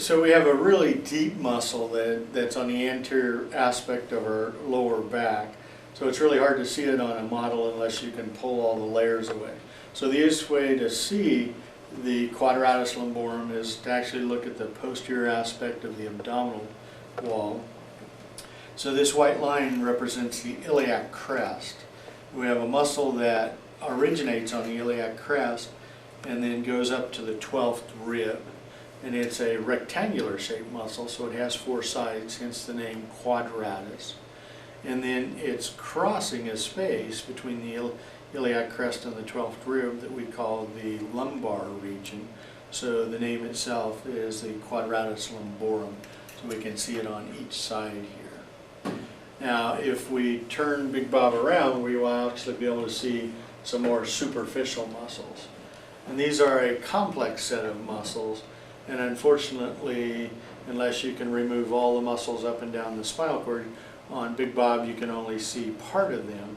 So we have a really deep muscle that's on the anterior aspect of our lower back. So it's really hard to see it on a model unless you can pull all the layers away. So the easiest way to see the quadratus lumborum is to actually look at the posterior aspect of the abdominal wall. So this white line represents the iliac crest. We have a muscle that originates on the iliac crest and then goes up to the 12th rib. And it's a rectangular shaped muscle, so it has 4 sides, hence the name quadratus. And then it's crossing a space between the iliac crest and the 12th rib that we call the lumbar region. So the name itself is the quadratus lumborum, so we can see it on each side here. Now, if we turn Big Bob around, we will actually be able to see some more superficial muscles. And these are a complex set of muscles, and unfortunately, unless you can remove all the muscles up and down the spinal cord, on Big Bob you can only see part of them,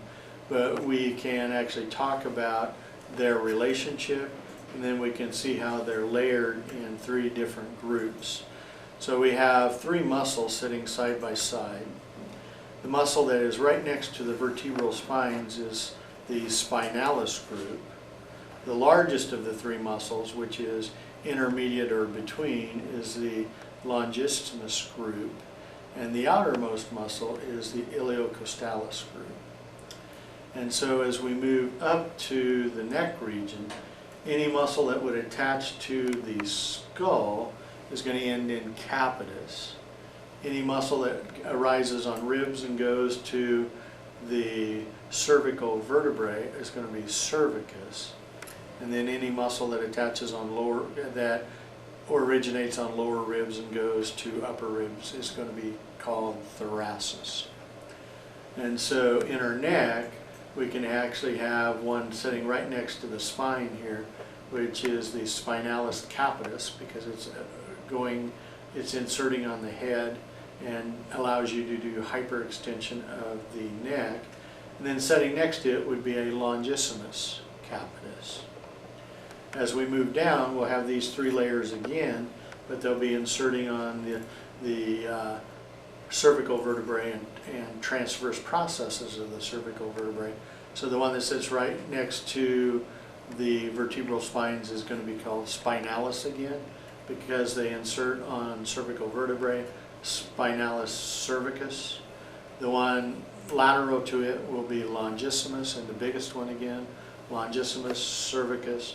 but we can actually talk about their relationship, and then we can see how they're layered in 3 different groups. So we have 3 muscles sitting side by side. The muscle that is right next to the vertebral spines is the spinalis group. The largest of the 3 muscles, which is intermediate or between, is the longissimus group, and the outermost muscle is the iliocostalis group. And so as we move up to the neck region, any muscle that would attach to the skull is going to end in capitis. Any muscle that arises on ribs and goes to the cervical vertebrae is going to be cervicus. And then any muscle that attaches on lower, that originates on lower ribs and goes to upper ribs is going to be called thoracis. And so in our neck, we can actually have one sitting right next to the spine here, which is the spinalis capitis, because it's inserting on the head and allows you to do hyperextension of the neck. And then sitting next to it would be a longissimus capitis. As we move down, we'll have these 3 layers again, but they'll be inserting on the cervical vertebrae and transverse processes of the cervical vertebrae. So the one that sits right next to the vertebral spines is going to be called spinalis again, because they insert on cervical vertebrae, spinalis cervicus. The one lateral to it will be longissimus, and the biggest one again, longissimus cervicus.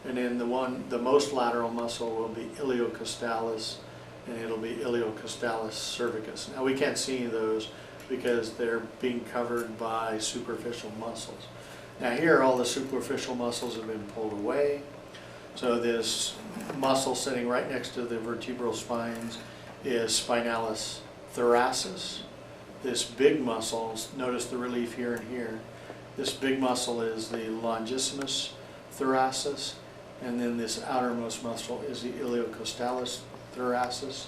And then the most lateral muscle will be iliocostalis, and it'll be iliocostalis cervicus. Now we can't see those because they're being covered by superficial muscles. Now here all the superficial muscles have been pulled away. So this muscle sitting right next to the vertebral spines is spinalis thoracis. This big muscle, notice the relief here and here, this big muscle is the longissimus thoracis, and then this outermost muscle is the iliocostalis thoracis.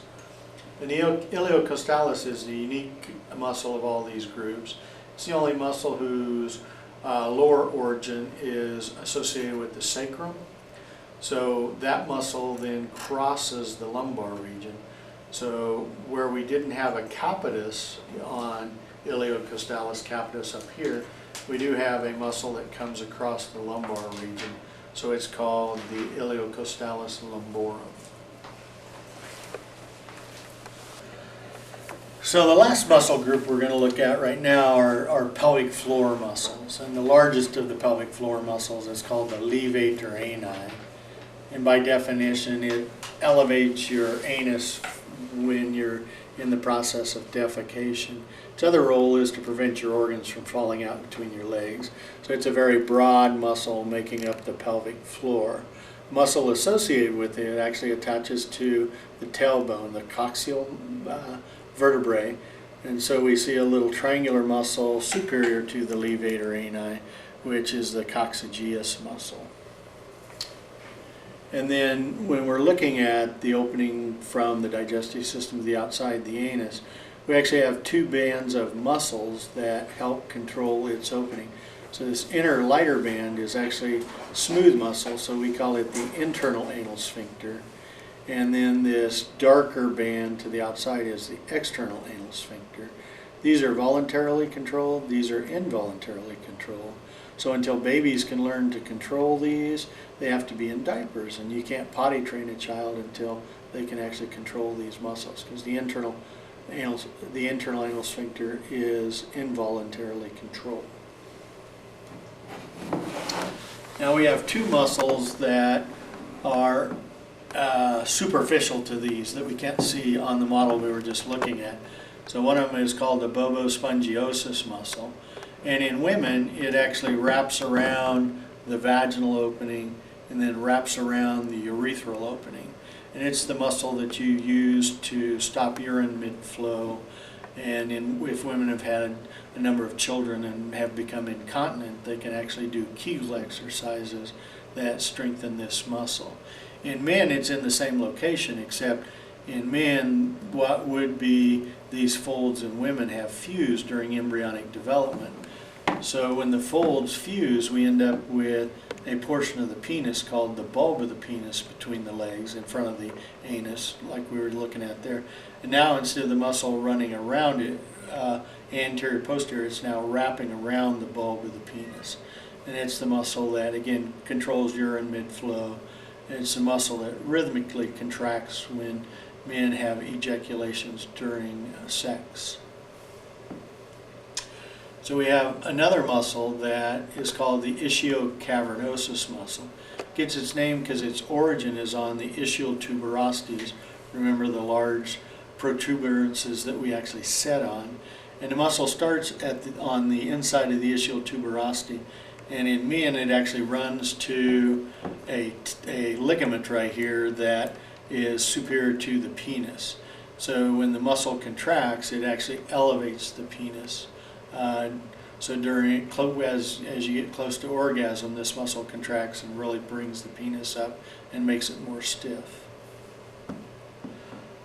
And the iliocostalis is the unique muscle of all these groups. It's the only muscle whose lower origin is associated with the sacrum. So that muscle then crosses the lumbar region. So where we didn't have a capitis on iliocostalis capitis up here, we do have a muscle that comes across the lumbar region. So it's called the iliocostalis lumborum. So the last muscle group we're going to look at right now are pelvic floor muscles. And the largest of the pelvic floor muscles is called the levator ani. And by definition, it elevates your anus when you're in the process of defecation. Its other role is to prevent your organs from falling out between your legs. So it's a very broad muscle making up the pelvic floor. Muscle associated with it actually attaches to the tailbone, the coxal vertebrae, and so we see a little triangular muscle superior to the levator ani, which is the coccygeus muscle. And then when we're looking at the opening from the digestive system to the outside the anus, we actually have 2 bands of muscles that help control its opening. So this inner lighter band is actually smooth muscle, so we call it the internal anal sphincter. and then this darker band to the outside is the external anal sphincter. These are voluntarily controlled, these are involuntarily controlled. So until babies can learn to control these, they have to be in diapers, and you can't potty train a child until they can actually control these muscles, because the internal anal sphincter is involuntarily controlled. Now we have two muscles that are superficial to these that we can't see on the model we were just looking at. So one of them is called the bobospongiosus muscle, and in women it actually wraps around the vaginal opening and then wraps around the urethral opening. And it's the muscle that you use to stop urine mid-flow, and if women have had a number of children and have become incontinent, they can actually do Kegel exercises that strengthen this muscle. In men, it's in the same location, except in men, what would be these folds in women have fused during embryonic development. So when the folds fuse, we end up with a portion of the penis called the bulb of the penis between the legs in front of the anus, like we were looking at there. And now instead of the muscle running around it, anterior posterior, it's now wrapping around the bulb of the penis. And it's the muscle that, again, controls urine mid-flow. And it's the muscle that rhythmically contracts when men have ejaculations during sex. So we have another muscle that is called the ischiocavernosus muscle. It gets its name because its origin is on the ischial tuberosities. Remember the large protuberances that we actually set on. And the muscle starts on the inside of the ischial tuberosity. And in men, it actually runs to a ligament right here that is superior to the penis. So when the muscle contracts, it actually elevates the penis. So as you get close to orgasm, this muscle contracts and really brings the penis up and makes it more stiff.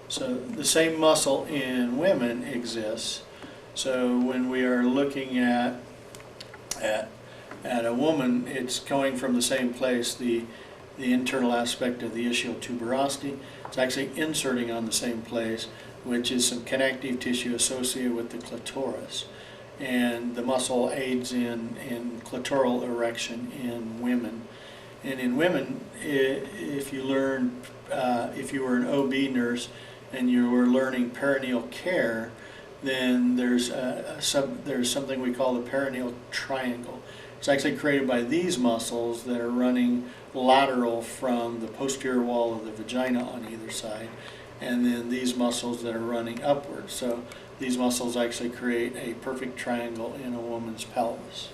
So the same muscle in women exists. So when we are looking at a woman, it's going from the same place, the internal aspect of the ischial tuberosity. It's actually inserting on the same place, which is some connective tissue associated with the clitoris. And the muscle aids in clitoral erection in women. And in women, if you were an OB nurse and you were learning perineal care, then there's something we call the perineal triangle. It's actually created by these muscles that are running lateral from the posterior wall of the vagina on either side, and then these muscles that are running upward. So these muscles actually create a perfect triangle in a woman's pelvis.